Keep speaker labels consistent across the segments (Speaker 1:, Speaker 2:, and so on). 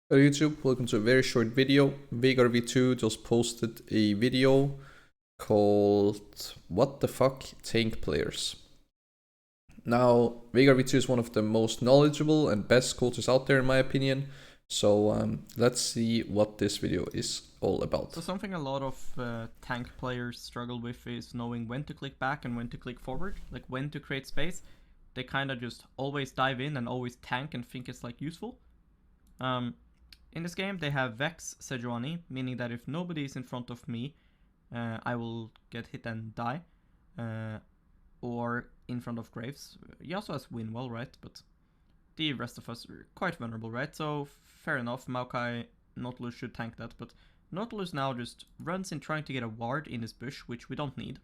Speaker 1: Hello YouTube, welcome to a very short video. Veigar V2 just posted a video called What the Fuck Tank Players. Now, Veigar V2 is one of the most knowledgeable and best coaches out there in my opinion. So let's see what this video is all about.
Speaker 2: So something a lot of tank players struggle with is knowing when to click back and when to click forward, like when to create space. They kind of just always dive in and always tank and think it's like useful. In this game, they have Vex Sejuani, meaning that if nobody is in front of me, I will get hit and die. Or in front of Graves. He also has Winwell, right? But the rest of us are quite vulnerable, right? So fair enough, Maokai Nautilus should tank that, but Nautilus now just runs in trying to get a ward in this bush, which we don't need.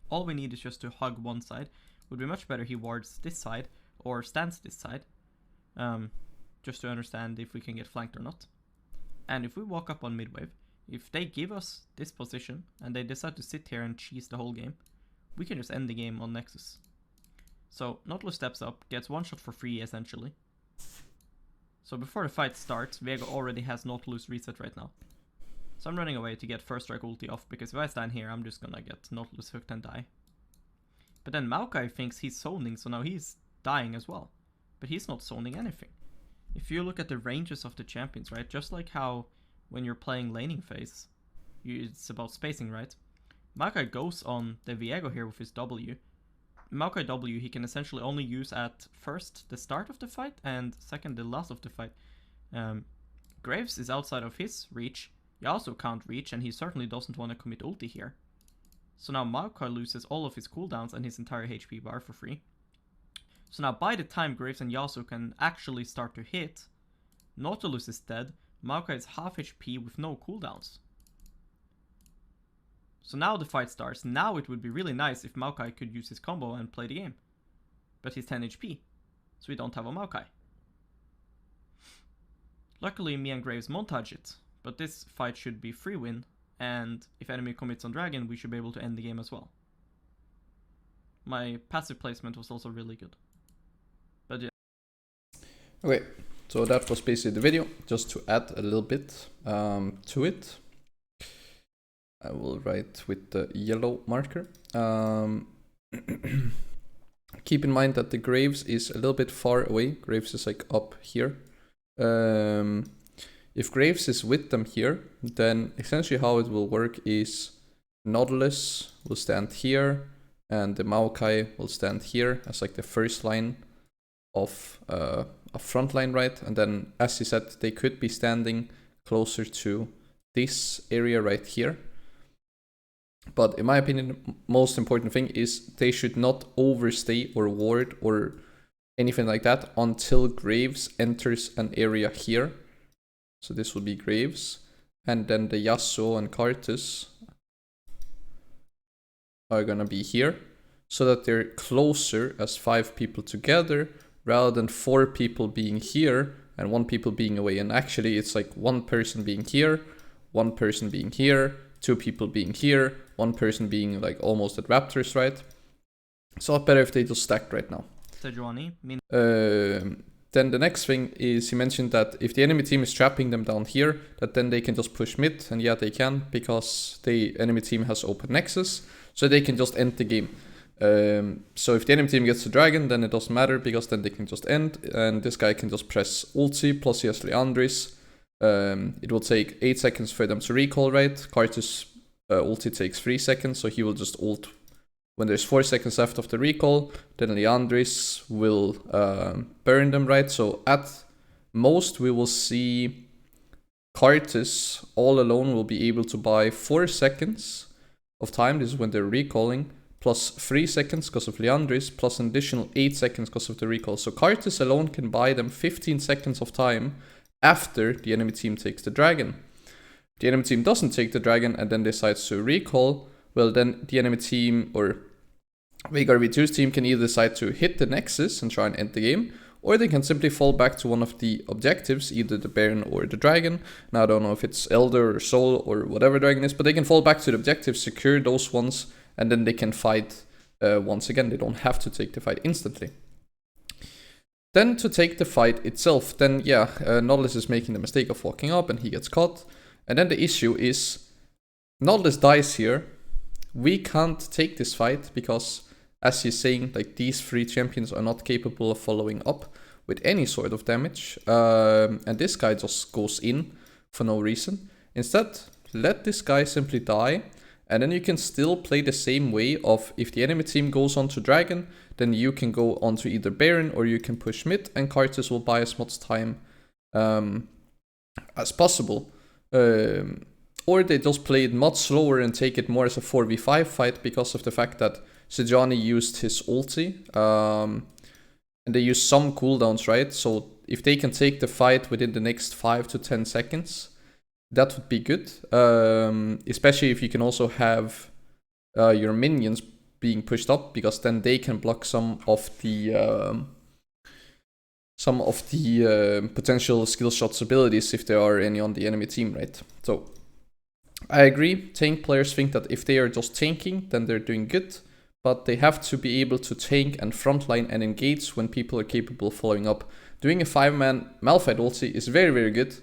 Speaker 2: All we need is just to hug one side. Would be much better he wards this side, or stands this side. Just to understand if we can get flanked or not. And if we walk up on mid wave, if they give us this position and they decide to sit here and cheese the whole game, we can just end the game on Nexus. So Nautilus steps up, gets one shot for free essentially. So before the fight starts, Veigar already has Nautilus reset right now. So I'm running away to get first strike ulti off, because if I stand here, I'm just gonna get Nautilus hooked and die. But then Maokai thinks he's zoning, so now he's dying as well. But he's not zoning anything. If you look at the ranges of the champions, right, just like how when you're playing laning phase, it's about spacing, right? Maokai goes on the Veigar here with his W. Maokai W he can essentially only use at first the start of the fight and second the last of the fight. Graves is outside of his reach. He also can't reach, and he certainly doesn't want to commit ulti here. So now Maokai loses all of his cooldowns and his entire HP bar for free. So now by the time Graves and Yasuo can actually start to hit, Nautilus is dead, Maokai is half HP with no cooldowns. So now the fight starts. Now it would be really nice if Maokai could use his combo and play the game. But he's 10 HP, so we don't have a Maokai. Luckily me and Graves montage it, but this fight should be free win, and if enemy commits on Dragon, we should be able to end the game as well. My passive placement was also really good. But yeah.
Speaker 1: Okay, so that was basically the video. Just to add a little bit to it, I will write with the yellow marker. Keep in mind that the Graves is a little bit far away. Graves is like up here. If Graves is with them here, then essentially how it will work is Nautilus will stand here and the Maokai will stand here as like the first line of a front line, right? And then as you said, they could be standing closer to this area right here. But in my opinion, most important thing is they should not overstay or ward or anything like that until Graves enters an area here. So this will be Graves, and then the Yasuo and Arctis are gonna be here, so that they're closer as 5 people together rather than 4 people being here and 1 people being away. And actually it's like 1 person being here, 1 person being here, 2 people being here, 1 person being like almost at Raptors, right? It's a lot better if they just stacked right now. Then the next thing is he mentioned that if the enemy team is trapping them down here, that then they can just push mid, and yeah, they can, because the enemy team has open Nexus, so they can just end the game. So if the enemy team gets the dragon, then it doesn't matter, because then they can just end, and this guy can just press ulti, plus he has Leandris. It will take 8 seconds for them to recall, right? Kartus ulti takes 3 seconds, so he will just ult when there's 4 seconds left of the recall. Then Leandris will burn them, right? So at most we will see Kartus all alone will be able to buy 4 seconds of time. This is when they're recalling, plus 3 seconds because of Leandris, plus an additional 8 seconds because of the recall. So Kartus alone can buy them 15 seconds of time after the enemy team takes the dragon. If the enemy team doesn't take the dragon and then decides to recall, well then the enemy team or Veigar V2's team can either decide to hit the Nexus and try and end the game, or they can simply fall back to one of the objectives, either the Baron or the Dragon. Now I don't know if it's Elder or Soul or whatever dragon is, but they can fall back to the objectives, secure those ones, and then they can fight once again. They don't have to take the fight instantly. Then to take the fight itself, then yeah, Nautilus is making the mistake of walking up and he gets caught. And then the issue is, Nautilus dies here. We can't take this fight because, as he's saying, like these 3 champions are not capable of following up with any sort of damage. And this guy just goes in for no reason. Instead, let this guy simply die. And then you can still play the same way of, if the enemy team goes on to Dragon, then you can go on to either Baron or you can push mid, and Arctis will buy as much time as possible. Or they just play it much slower and take it more as a 4v5 fight because of the fact that Sejuani used his ulti. And they use some cooldowns, right? So if they can take the fight within the next 5 to 10 seconds, that would be good. Especially if you can also have your minions being pushed up, because then they can block some of the potential skill shots abilities if there are any on the enemy team, right? So I agree, tank players think that if they are just tanking, then they're doing good, but they have to be able to tank and frontline and engage when people are capable of following up. Doing a 5-man Malphite ulti is very, very good,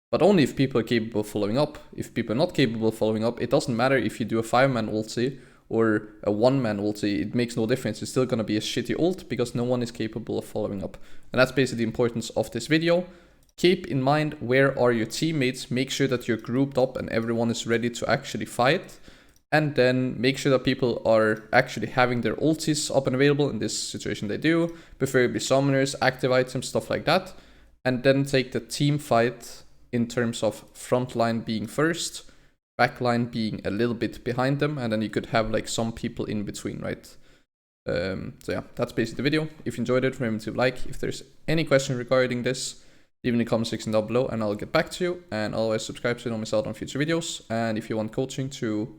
Speaker 1: but only if people are capable of following up. If people are not capable of following up, it doesn't matter if you do a 5-man ulti or a 1-man ulti, it makes no difference. It's still gonna be a shitty ult because no one is capable of following up. And that's basically the importance of this video. Keep in mind, where are your teammates? Make sure that you're grouped up and everyone is ready to actually fight. And then make sure that people are actually having their ultis up and available. In this situation they do, preferably summoners, active items, stuff like that. And then take the team fight in terms of frontline being first, backline being a little bit behind them, and then you could have like some people in between, right? So yeah, that's basically the video. If you enjoyed it, remember to like. If there's any question regarding this, leave in the comment section down below and I'll get back to you. And always subscribe so you don't miss out on future videos. And if you want coaching to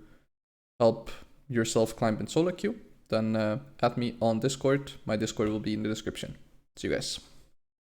Speaker 1: help yourself climb in solo queue, then add me on Discord. My Discord will be in the description. See you guys.